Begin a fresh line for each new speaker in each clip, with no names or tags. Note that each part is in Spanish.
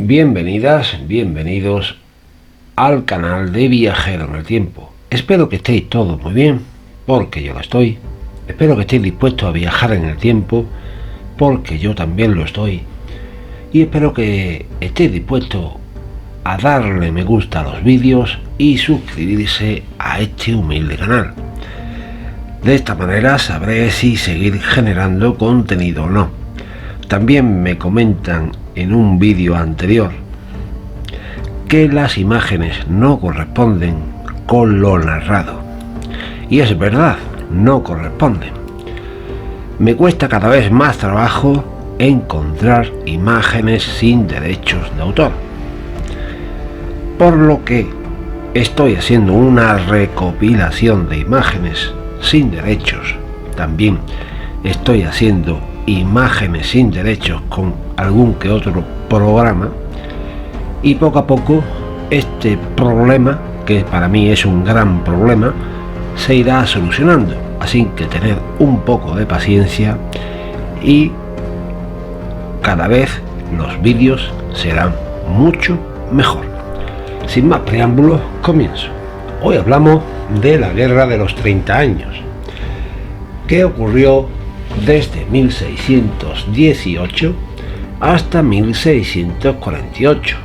Bienvenidas, bienvenidos al canal de Viajero en el Tiempo. Espero que estéis todos muy bien, porque yo lo estoy. Espero que estéis dispuestos a viajar en el tiempo, porque yo también lo estoy. Y espero que estéis dispuestos a darle me gusta a los vídeos y suscribirse a este humilde canal. De esta manera sabré si seguir generando contenido o no. También me comentan en un vídeo anterior que las imágenes no corresponden con lo narrado. Y es verdad, no corresponden. Me cuesta cada vez más trabajo encontrar imágenes sin derechos de autor. Por lo que estoy haciendo una recopilación de imágenes sin derechos. También estoy haciendo imágenes sin derechos con algún que otro programa, y poco a poco este problema, que para mí es un gran problema, se irá solucionando. Así que tener un poco de paciencia y cada vez los vídeos serán mucho mejor. Sin más preámbulos, comienzo. Hoy hablamos de la Guerra de los 30 años, que ocurrió desde 1618 hasta 1648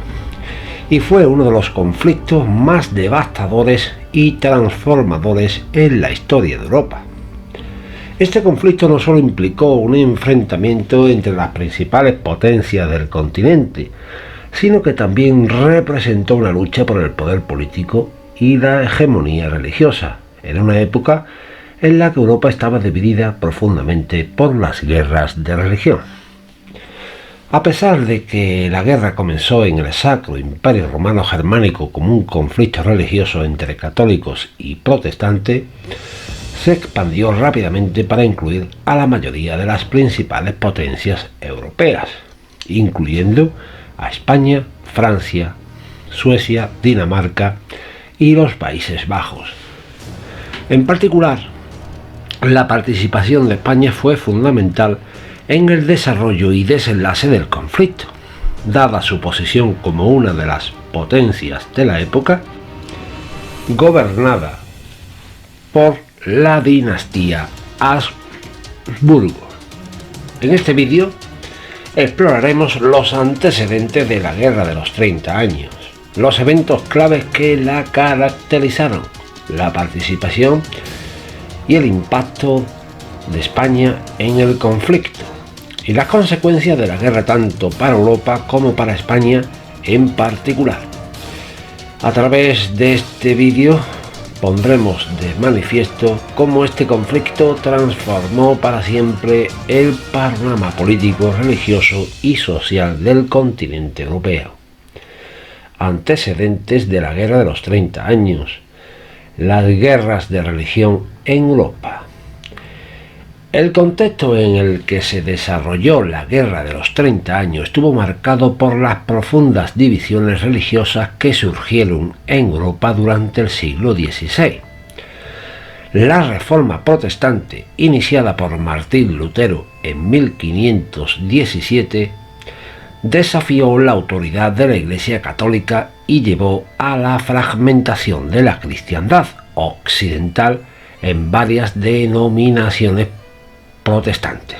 y fue uno de los conflictos más devastadores y transformadores en la historia de Europa. Este conflicto no solo implicó un enfrentamiento entre las principales potencias del continente, sino que también representó una lucha por el poder político y la hegemonía religiosa, en una época en la que Europa estaba dividida profundamente por las guerras de religión. A pesar de que la guerra comenzó en el Sacro Imperio Romano Germánico como un conflicto religioso entre católicos y protestantes, se expandió rápidamente para incluir a la mayoría de las principales potencias europeas, incluyendo a España, Francia, Suecia, Dinamarca y los Países Bajos. En particular, la participación de España fue fundamental en el desarrollo y desenlace del conflicto, dada su posición como una de las potencias de la época, gobernada por la dinastía Habsburgo. En este vídeo exploraremos los antecedentes de la Guerra de los 30 años, los eventos claves que la caracterizaron, la participación y el impacto de España en el conflicto y las consecuencias de la guerra tanto para Europa como para España en particular. A través de este vídeo pondremos de manifiesto cómo este conflicto transformó para siempre el panorama político, religioso y social del continente europeo. Antecedentes de la Guerra de los 30 años. Las guerras de religión en Europa. El contexto en el que se desarrolló la Guerra de los 30 años estuvo marcado por las profundas divisiones religiosas que surgieron en Europa durante el siglo XVI. La Reforma Protestante, iniciada por Martín Lutero en 1517, desafió la autoridad de la Iglesia Católica y llevó a la fragmentación de la cristiandad occidental en varias denominaciones protestantes,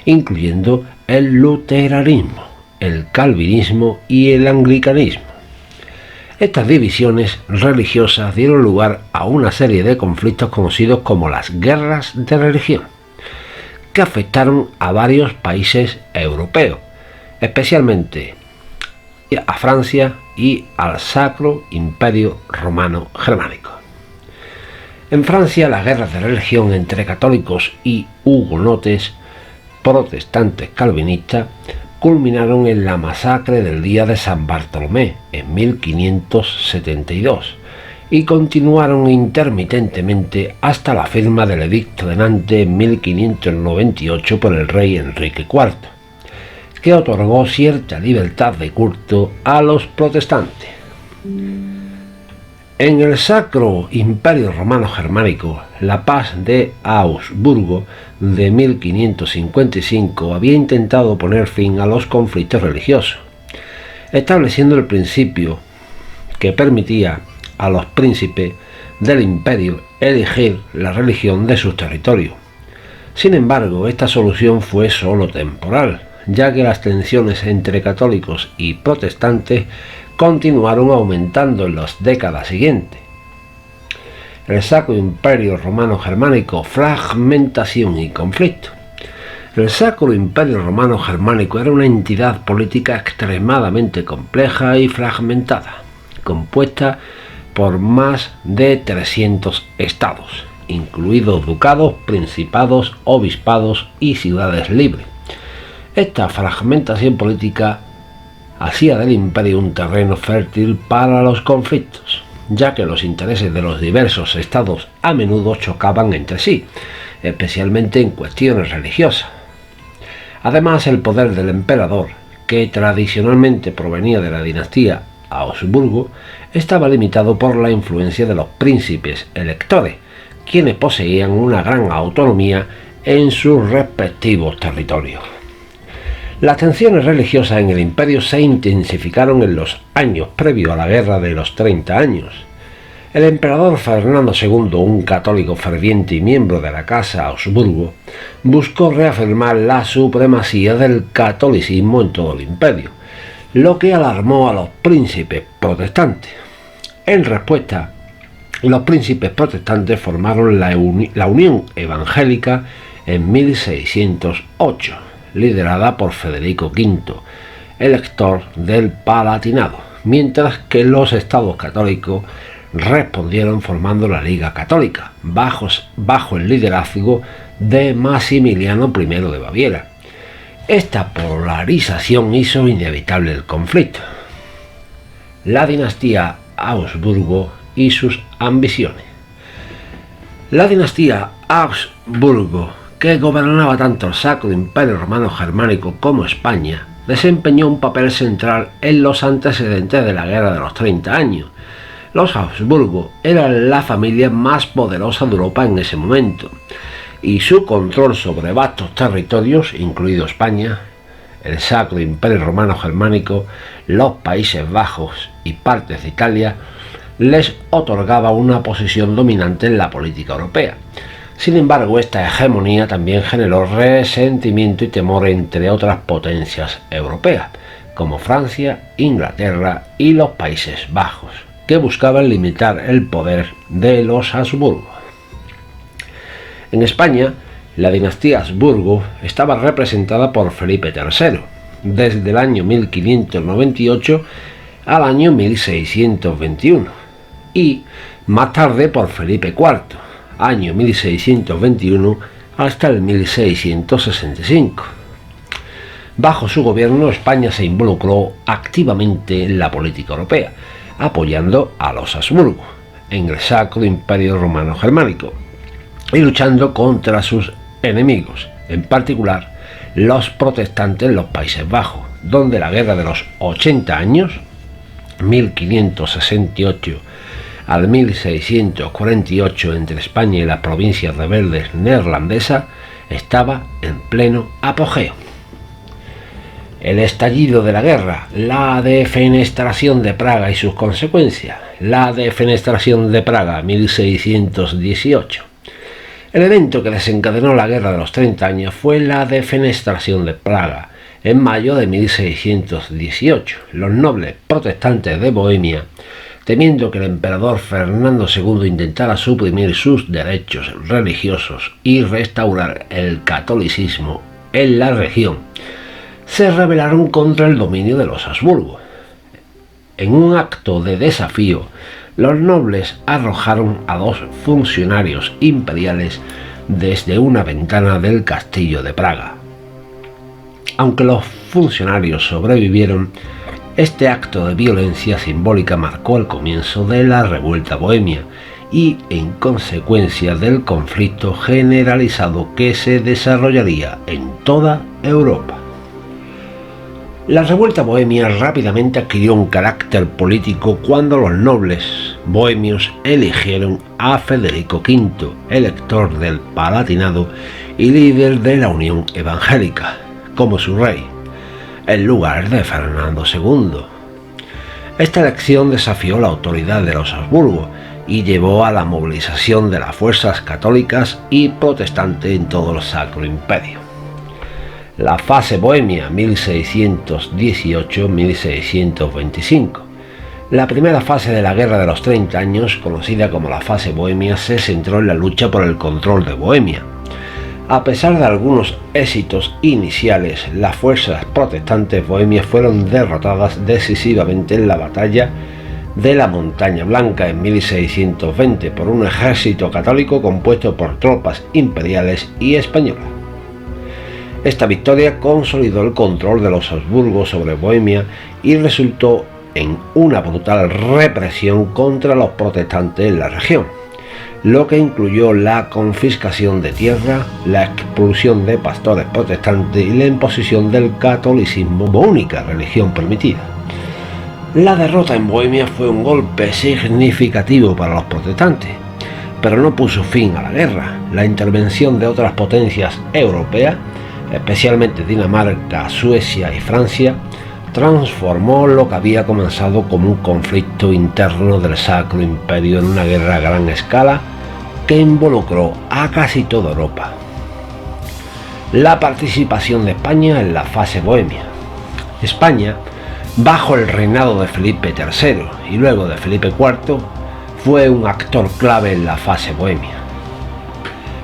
incluyendo el luteranismo, el calvinismo y el anglicanismo. Estas divisiones religiosas dieron lugar a una serie de conflictos conocidos como las guerras de religión, que afectaron a varios países europeos, especialmente a Francia y al Sacro Imperio Romano Germánico. En Francia, las guerras de religión entre católicos y hugonotes protestantes calvinistas culminaron en la masacre del día de San Bartolomé en 1572 y continuaron intermitentemente hasta la firma del Edicto de Nantes en 1598 por el rey Enrique IV, que otorgó cierta libertad de culto a los protestantes. En el Sacro Imperio Romano Germánico, la Paz de Augsburgo de 1555 había intentado poner fin a los conflictos religiosos, estableciendo el principio que permitía a los príncipes del imperio elegir la religión de sus territorios. Sin embargo, esta solución fue solo temporal, ya que las tensiones entre católicos y protestantes continuaron aumentando en las décadas siguientes. El Sacro Imperio Romano Germánico, fragmentación y conflicto. El Sacro Imperio Romano Germánico era una entidad política extremadamente compleja y fragmentada, compuesta por más de 300 estados, incluidos ducados, principados, obispados y ciudades libres. Esta fragmentación política hacía del imperio un terreno fértil para los conflictos, ya que los intereses de los diversos estados a menudo chocaban entre sí, especialmente en cuestiones religiosas. Además, el poder del emperador, que tradicionalmente provenía de la dinastía Habsburgo, estaba limitado por la influencia de los príncipes electores, quienes poseían una gran autonomía en sus respectivos territorios. Las tensiones religiosas en el imperio se intensificaron en los años previos a la Guerra de los 30 años. El emperador Fernando II, un católico ferviente y miembro de la Casa Habsburgo, buscó reafirmar la supremacía del catolicismo en todo el imperio, lo que alarmó a los príncipes protestantes. En respuesta, los príncipes protestantes formaron la Unión Evangélica en 1608, liderada por Federico V, elector del Palatinado, mientras que los estados católicos respondieron formando la Liga Católica, bajo el liderazgo de Maximiliano I de Baviera. Esta polarización hizo inevitable el conflicto. La dinastía Habsburgo y sus ambiciones. La dinastía Habsburgo, que gobernaba tanto el Sacro Imperio Romano Germánico como España, desempeñó un papel central en los antecedentes de la Guerra de los 30 años. Los Habsburgo eran la familia más poderosa de Europa en ese momento, y su control sobre vastos territorios, incluido España, el Sacro Imperio Romano Germánico, los Países Bajos y partes de Italia, les otorgaba una posición dominante en la política europea. Sin embargo, esta hegemonía también generó resentimiento y temor entre otras potencias europeas, como Francia, Inglaterra y los Países Bajos, que buscaban limitar el poder de los Habsburgo. En España, la dinastía Habsburgo estaba representada por Felipe III, desde el año 1598 al año 1621, y más tarde por Felipe IV, año 1621 hasta el 1665. Bajo su gobierno, España se involucró activamente en la política europea, apoyando a los Habsburgo en el Sacro Imperio Romano Germánico y luchando contra sus enemigos, en particular los protestantes en los Países Bajos, donde la Guerra de los 80 años, 1568 al 1648, entre España y las provincias rebeldes neerlandesas, estaba en pleno apogeo. El estallido de la guerra, la defenestración de Praga y sus consecuencias. La defenestración de Praga, 1618. El evento que desencadenó la Guerra de los 30 años fue la defenestración de Praga, en mayo de 1618. Los nobles protestantes de Bohemia, temiendo que el emperador Fernando II intentara suprimir sus derechos religiosos y restaurar el catolicismo en la región, se rebelaron contra el dominio de los Habsburgo. En un acto de desafío, los nobles arrojaron a 2 funcionarios imperiales desde una ventana del castillo de Praga. Aunque los funcionarios sobrevivieron, este acto de violencia simbólica marcó el comienzo de la revuelta bohemia y, en consecuencia, del conflicto generalizado que se desarrollaría en toda Europa. La revuelta bohemia rápidamente adquirió un carácter político cuando los nobles bohemios eligieron a Federico V, elector del Palatinado y líder de la Unión Evangélica, como su rey, en lugar de Fernando II, Esta elección desafió la autoridad de los Habsburgo y llevó a la movilización de las fuerzas católicas y protestantes en todo el Sacro Imperio. La fase bohemia 1618-1625. La primera fase de la Guerra de los 30 años, conocida como la fase bohemia, se centró en la lucha por el control de Bohemia. A pesar de algunos éxitos iniciales, las fuerzas protestantes bohemias fueron derrotadas decisivamente en la batalla de la Montaña Blanca en 1620 por un ejército católico compuesto por tropas imperiales y españolas. Esta victoria consolidó el control de los Habsburgo sobre Bohemia y resultó en una brutal represión contra los protestantes en la región, lo que incluyó la confiscación de tierra, la expulsión de pastores protestantes y la imposición del catolicismo como única religión permitida. La derrota en Bohemia fue un golpe significativo para los protestantes, pero no puso fin a la guerra. La intervención de otras potencias europeas, especialmente Dinamarca, Suecia y Francia, transformó lo que había comenzado como un conflicto interno del Sacro Imperio en una guerra a gran escala que involucró a casi toda Europa. La participación de España en la fase bohemia. España, bajo el reinado de Felipe III y luego de Felipe IV, fue un actor clave en la fase bohemia.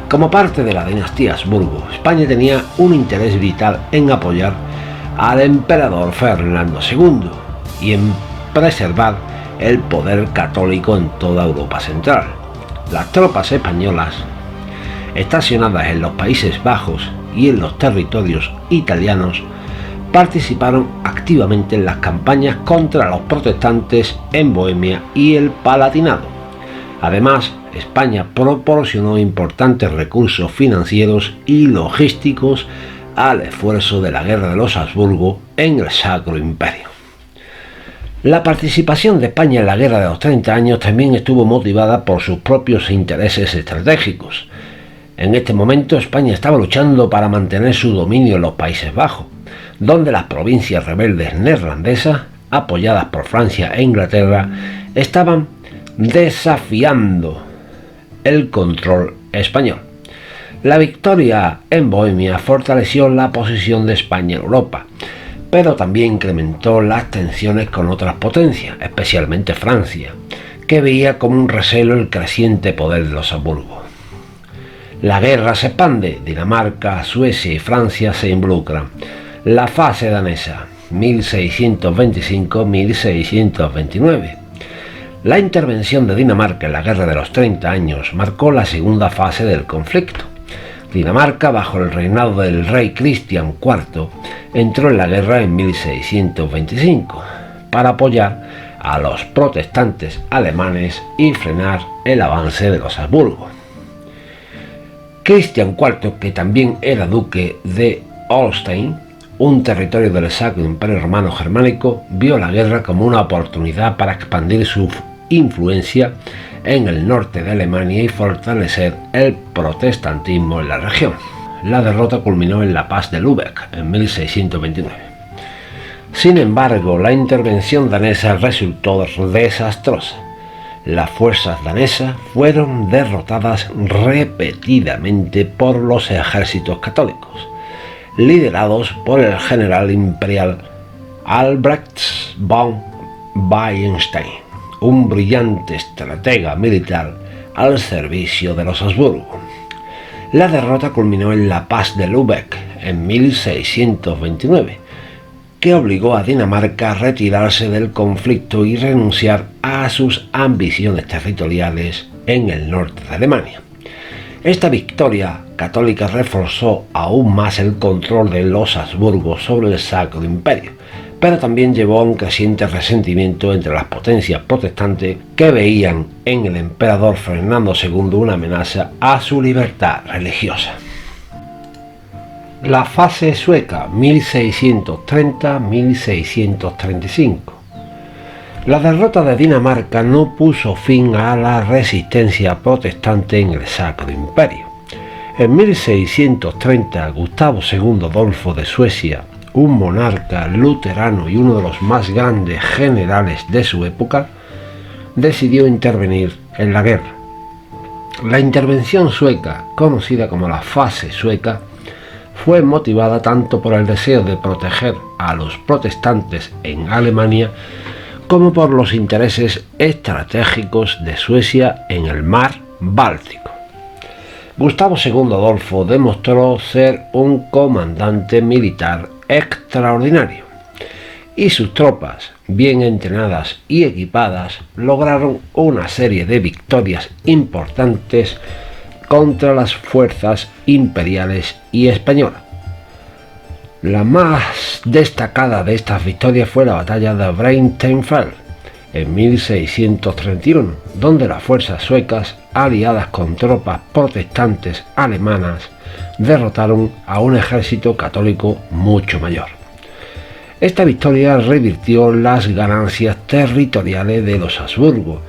Como parte de la dinastía Habsburgo, España tenía un interés vital en apoyar al emperador Fernando II y en preservar el poder católico en toda Europa Central. Las tropas españolas, estacionadas en los Países Bajos y en los territorios italianos, participaron activamente en las campañas contra los protestantes en Bohemia y el Palatinado. Además, España proporcionó importantes recursos financieros y logísticos al esfuerzo de la Guerra de los Habsburgo en el Sacro Imperio. La participación de España en la Guerra de los 30 años también estuvo motivada por sus propios intereses estratégicos. En este momento España estaba luchando para mantener su dominio en los Países Bajos, donde las provincias rebeldes neerlandesas, apoyadas por Francia e Inglaterra, estaban desafiando el control español. La victoria en Bohemia fortaleció la posición de España en Europa, pero también incrementó las tensiones con otras potencias, especialmente Francia, que veía como un recelo el creciente poder de los Habsburgo. La guerra se expande, Dinamarca, Suecia y Francia se involucran. La fase danesa, 1625-1629. La intervención de Dinamarca en la Guerra de los 30 años marcó la segunda fase del conflicto. Dinamarca, bajo el reinado del rey Cristian IV, entró en la guerra en 1625 para apoyar a los protestantes alemanes y frenar el avance de los Habsburgo. Cristian IV, que también era duque de Holstein, un territorio del Sacro Imperio Romano Germánico, vio la guerra como una oportunidad para expandir su influencia en el norte de Alemania y fortalecer el protestantismo en la región. La derrota culminó en la Paz de Lübeck en 1629. Sin embargo, la intervención danesa resultó desastrosa. Las fuerzas danesas fueron derrotadas repetidamente por los ejércitos católicos, liderados por el general imperial Albrecht von Wallenstein, un brillante estratega militar al servicio de los Habsburgo. La derrota culminó en la Paz de Lübeck en 1629, que obligó a Dinamarca a retirarse del conflicto y renunciar a sus ambiciones territoriales en el norte de Alemania. Esta victoria católica reforzó aún más el control de los Habsburgo sobre el Sacro Imperio, pero también llevó a un creciente resentimiento entre las potencias protestantes que veían en el emperador Fernando II una amenaza a su libertad religiosa. La fase sueca 1630-1635. La derrota de Dinamarca no puso fin a la resistencia protestante en el Sacro Imperio. En 1630, Gustavo II Adolfo de Suecia, un monarca luterano y uno de los más grandes generales de su época, decidió intervenir en la guerra. La intervención sueca, conocida como la fase sueca, fue motivada tanto por el deseo de proteger a los protestantes en Alemania como por los intereses estratégicos de Suecia en el mar Báltico. Gustavo II Adolfo demostró ser un comandante militar extraordinario y sus tropas, bien entrenadas y equipadas, lograron una serie de victorias importantes contra las fuerzas imperiales y españolas. La más destacada de estas victorias fue la batalla de Breitenfeld en 1631, donde las fuerzas suecas, aliadas con tropas protestantes alemanas, derrotaron a un ejército católico mucho mayor. Esta victoria revirtió las ganancias territoriales de los Habsburgo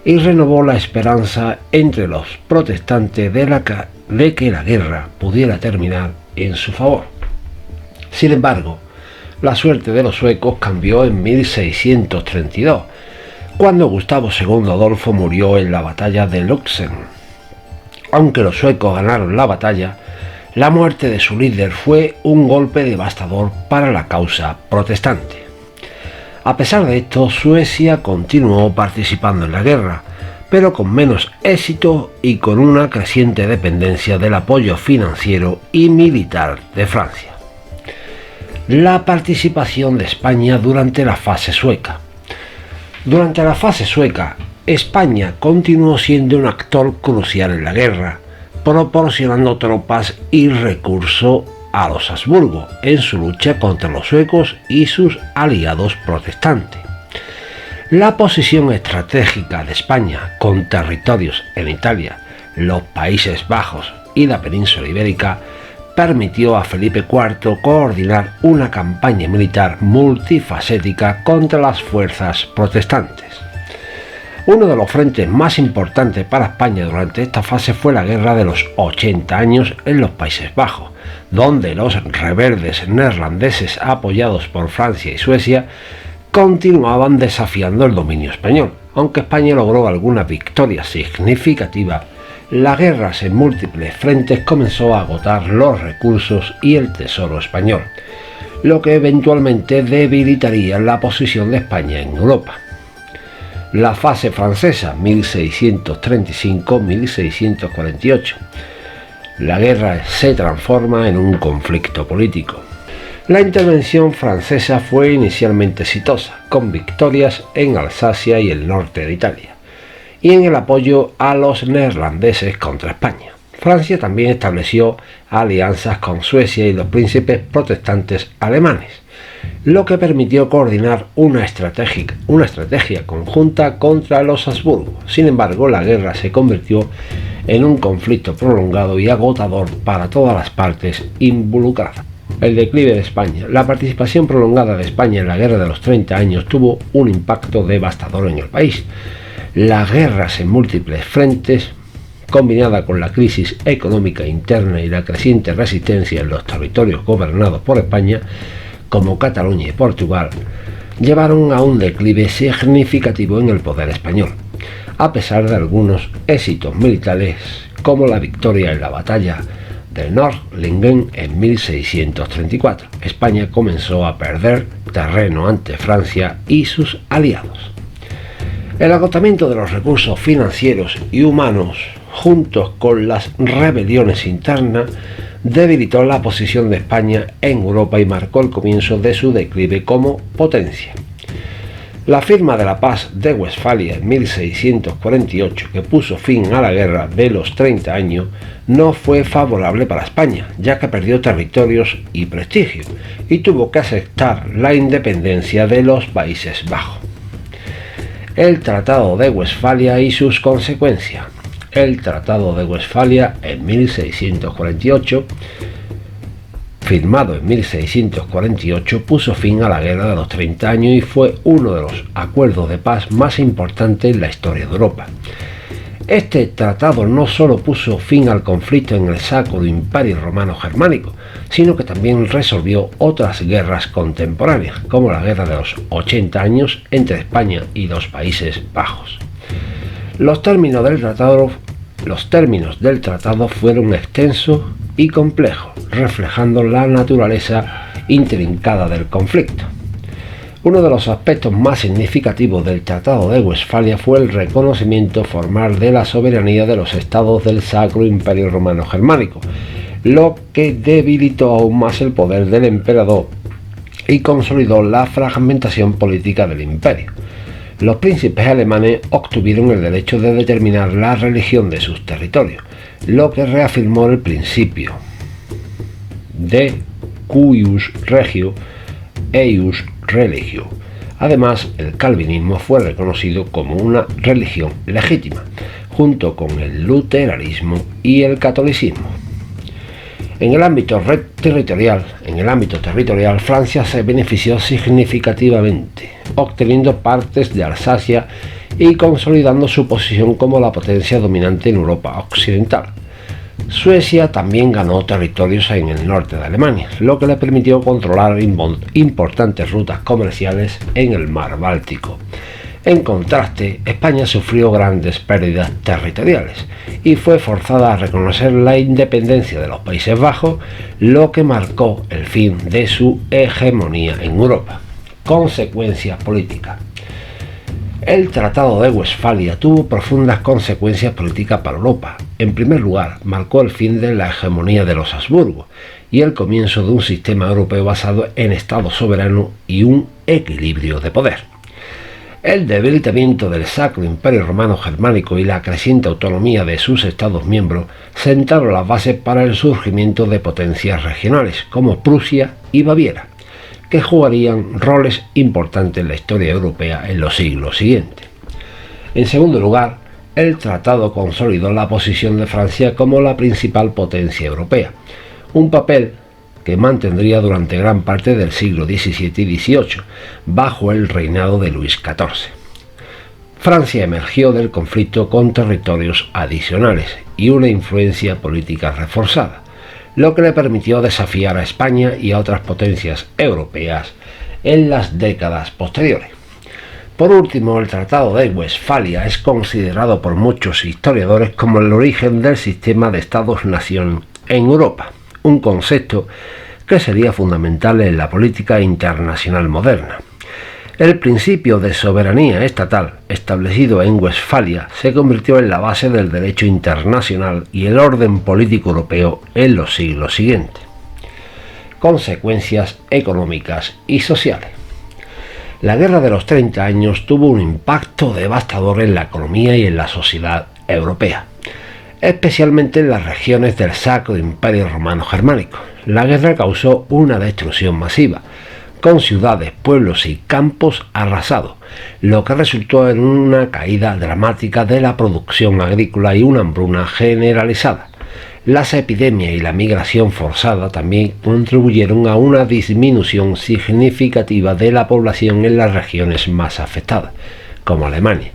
y renovó la esperanza entre los protestantes de que la guerra pudiera terminar en su favor. Sin embargo, la suerte de los suecos cambió en 1632, cuando Gustavo II Adolfo murió en la batalla de Lützen. Aunque los suecos ganaron la batalla, la muerte de su líder fue un golpe devastador para la causa protestante. A pesar de esto, Suecia continuó participando en la guerra, pero con menos éxito y con una creciente dependencia del apoyo financiero y militar de Francia. La participación de España durante la fase sueca. Durante la fase sueca, España continuó siendo un actor crucial en la guerra, proporcionando tropas y recursos a los Habsburgo en su lucha contra los suecos y sus aliados protestantes. La posición estratégica de España con territorios en Italia, los Países Bajos y la península ibérica permitió a Felipe IV coordinar una campaña militar multifacética contra las fuerzas protestantes. Uno de los frentes más importantes para España durante esta fase fue la Guerra de los 80 años en los Países Bajos, donde los rebeldes neerlandeses apoyados por Francia y Suecia continuaban desafiando el dominio español. Aunque España logró alguna victoria significativa, la guerra en múltiples frentes comenzó a agotar los recursos y el tesoro español, lo que eventualmente debilitaría la posición de España en Europa. La fase francesa, 1635-1648. La guerra se transforma en un conflicto político. La intervención francesa fue inicialmente exitosa, con victorias en Alsacia y el norte de Italia, y en el apoyo a los neerlandeses contra España. Francia también estableció alianzas con Suecia y los príncipes protestantes alemanes, lo que permitió coordinar una estrategia conjunta contra los Habsburgo. Sin embargo, la guerra se convirtió en un conflicto prolongado y agotador para todas las partes involucradas. El declive de España. La participación prolongada de España en la Guerra de los 30 años tuvo un impacto devastador en el país. Las guerras en múltiples frentes, combinada con la crisis económica interna y la creciente resistencia en los territorios gobernados por España, como Cataluña y Portugal, llevaron a un declive significativo en el poder español, a pesar de algunos éxitos militares como la victoria en la batalla del Nördlingen en 1634. España comenzó a perder terreno ante Francia y sus aliados. El agotamiento de los recursos financieros y humanos, juntos con las rebeliones internas, debilitó la posición de España en Europa y marcó el comienzo de su declive como potencia. La firma de la Paz de Westfalia en 1648, que puso fin a la Guerra de los 30 años, no fue favorable para España, ya que perdió territorios y prestigio, y tuvo que aceptar la independencia de los Países Bajos. El Tratado de Westfalia y sus consecuencias. El Tratado de Westfalia en 1648, firmado en 1648, puso fin a la Guerra de los 30 años y fue uno de los acuerdos de paz más importantes en la historia de Europa. Este tratado no solo puso fin al conflicto en el Sacro Imperio Romano Germánico, sino que también resolvió otras guerras contemporáneas, como la Guerra de los 80 años entre España y los Países Bajos. Los términos del tratado fueron extensos y complejos, reflejando la naturaleza intrincada del conflicto. Uno de los aspectos más significativos del Tratado de Westfalia fue el reconocimiento formal de la soberanía de los estados del Sacro Imperio Romano Germánico, lo que debilitó aún más el poder del emperador y consolidó la fragmentación política del imperio. Los príncipes alemanes obtuvieron el derecho de determinar la religión de sus territorios, lo que reafirmó el principio de cuius regio eius religio. Además, el calvinismo fue reconocido como una religión legítima, junto con el luteranismo y el catolicismo. En el ámbito territorial, Francia se benefició significativamente, obteniendo partes de Alsacia y consolidando su posición como la potencia dominante en Europa occidental. Suecia también ganó territorios en el norte de Alemania, lo que le permitió controlar importantes rutas comerciales en el mar Báltico. En contraste, España sufrió grandes pérdidas territoriales y fue forzada a reconocer la independencia de los Países Bajos, lo que marcó el fin de su hegemonía en Europa. Consecuencias políticas. El Tratado de Westfalia tuvo profundas consecuencias políticas para Europa. En primer lugar, marcó el fin de la hegemonía de los Habsburgo y el comienzo de un sistema europeo basado en estados soberanos y un equilibrio de poder. El debilitamiento del Sacro Imperio Romano Germánico y la creciente autonomía de sus estados miembros sentaron las bases para el surgimiento de potencias regionales como Prusia y Baviera, que jugarían roles importantes en la historia europea en los siglos siguientes. En segundo lugar, el tratado consolidó la posición de Francia como la principal potencia europea, un papel que mantendría durante gran parte del siglo XVII y XVIII, bajo el reinado de Luis XIV. Francia emergió del conflicto con territorios adicionales y una influencia política reforzada, lo que le permitió desafiar a España y a otras potencias europeas en las décadas posteriores. Por último, el Tratado de Westfalia es considerado por muchos historiadores como el origen del sistema de Estados-nación en Europa, un concepto que sería fundamental en la política internacional moderna. El principio de soberanía estatal establecido en Westfalia se convirtió en la base del derecho internacional y el orden político europeo en los siglos siguientes. Consecuencias económicas y sociales. La Guerra de los 30 años tuvo un impacto devastador en la economía y en la sociedad europea, especialmente en las regiones del Sacro Imperio Romano Germánico. La guerra causó una destrucción masiva, con ciudades, pueblos y campos arrasados, lo que resultó en una caída dramática de la producción agrícola y una hambruna generalizada. Las epidemias y la migración forzada también contribuyeron a una disminución significativa de la población en las regiones más afectadas, como Alemania,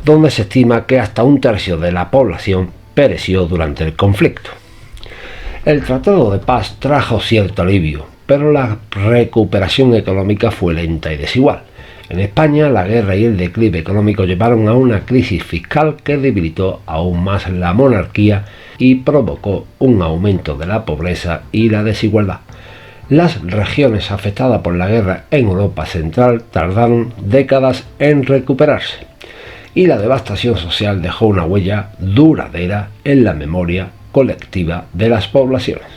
donde se estima que hasta un tercio de la población pereció durante el conflicto. El Tratado de Paz trajo cierto alivio, pero la recuperación económica fue lenta y desigual. En España, la guerra y el declive económico llevaron a una crisis fiscal que debilitó aún más la monarquía y provocó un aumento de la pobreza y la desigualdad. Las regiones afectadas por la guerra en Europa Central tardaron décadas en recuperarse, y la devastación social dejó una huella duradera en la memoria colectiva de las poblaciones.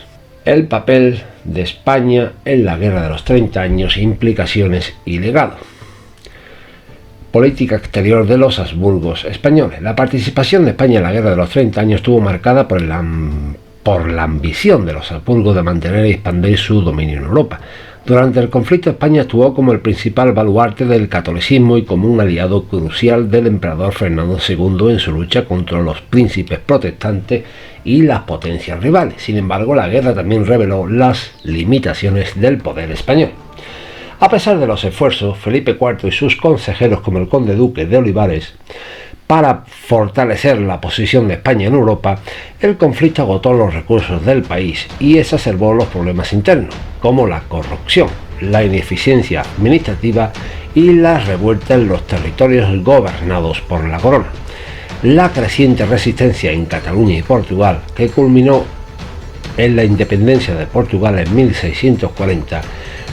El papel de España en la Guerra de los 30 años, implicaciones y legado. Política exterior de los Habsburgos españoles. La participación de España en la Guerra de los 30 años estuvo marcada por la ambición de los Habsburgos de mantener y expandir su dominio en Europa. Durante el conflicto, España actuó como el principal baluarte del catolicismo y como un aliado crucial del emperador Fernando II en su lucha contra los príncipes protestantes y las potencias rivales. Sin embargo, la guerra también reveló las limitaciones del poder español. A pesar de los esfuerzos, Felipe IV y sus consejeros, como el conde duque de Olivares, Para fortalecer la posición de España en Europa, el conflicto agotó los recursos del país y exacerbó los problemas internos, como la corrupción, la ineficiencia administrativa y la revuelta en los territorios gobernados por la corona. La creciente resistencia en Cataluña y Portugal, que culminó en la independencia de Portugal en 1640,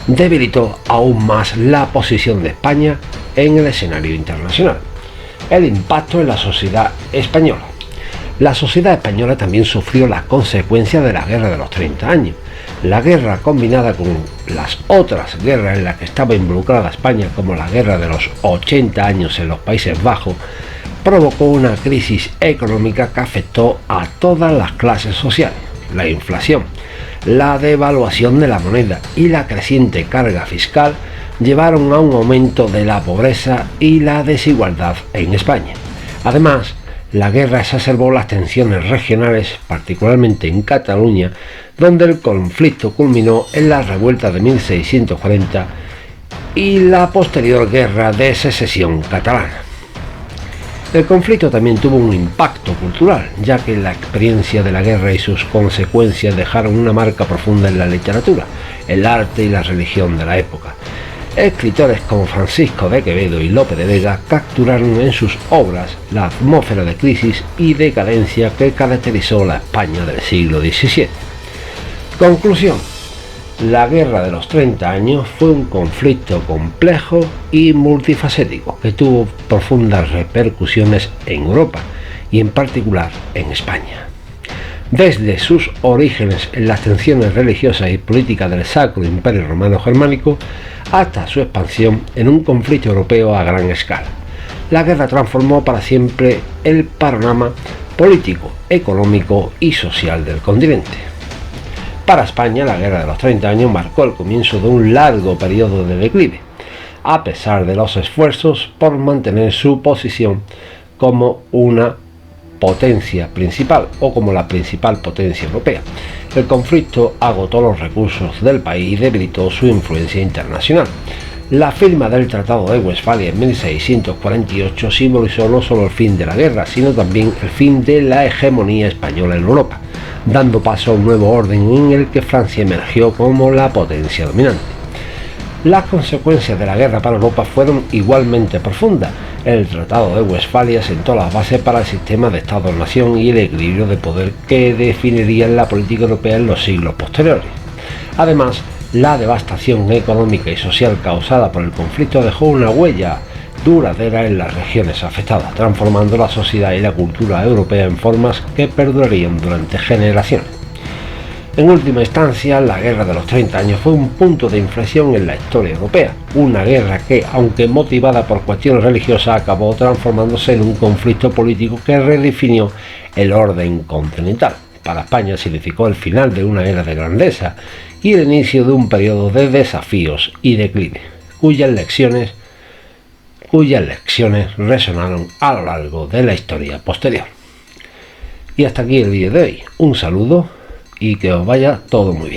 debilitó aún más la posición de España en el escenario internacional. El impacto en la sociedad española. La sociedad española también sufrió las consecuencias de la Guerra de los 30 años. La guerra, combinada con las otras guerras en las que estaba involucrada España, como la Guerra de los 80 años en los Países Bajos, provocó una crisis económica que afectó a todas las clases sociales. La inflación, la devaluación de la moneda y la creciente carga fiscal llevaron a un aumento de la pobreza y la desigualdad en España. Además, la guerra exacerbó las tensiones regionales, particularmente en Cataluña, donde el conflicto culminó en la revuelta de 1640 y la posterior guerra de secesión catalana. El conflicto también tuvo un impacto cultural, ya que la experiencia de la guerra y sus consecuencias dejaron una marca profunda en la literatura, el arte y la religión de la época. Escritores como Francisco de Quevedo y Lope de Vega capturaron en sus obras la atmósfera de crisis y decadencia que caracterizó la España del siglo XVII. Conclusión. La Guerra de los 30 años fue un conflicto complejo y multifacético que tuvo profundas repercusiones en Europa y en particular en España. Desde sus orígenes en las tensiones religiosas y políticas del Sacro Imperio Romano Germánico hasta su expansión en un conflicto europeo a gran escala. La guerra transformó para siempre el panorama político, económico y social del continente. Para España, la Guerra de los 30 años marcó el comienzo de un largo periodo de declive, a pesar de los esfuerzos por mantener su posición como una potencia principal o como la principal potencia europea. El conflicto agotó los recursos del país y debilitó su influencia internacional. La firma del Tratado de Westfalia en 1648 simbolizó no solo el fin de la guerra, sino también el fin de la hegemonía española en Europa, dando paso a un nuevo orden en el que Francia emergió como la potencia dominante. Las consecuencias de la guerra para Europa fueron igualmente profundas. El Tratado de Westfalia sentó las bases para el sistema de Estado-nación y el equilibrio de poder que definirían la política europea en los siglos posteriores. Además, la devastación económica y social causada por el conflicto dejó una huella duradera en las regiones afectadas, transformando la sociedad y la cultura europea en formas que perdurarían durante generaciones. En última instancia, la Guerra de los 30 años fue un punto de inflexión en la historia europea, una guerra que, aunque motivada por cuestiones religiosas, acabó transformándose en un conflicto político que redefinió el orden continental. Para España significó el final de una era de grandeza y el inicio de un periodo de desafíos y declive, cuyas lecciones resonaron a lo largo de la historia posterior. Y hasta aquí el vídeo de hoy. Un saludo y que os vaya todo muy bien.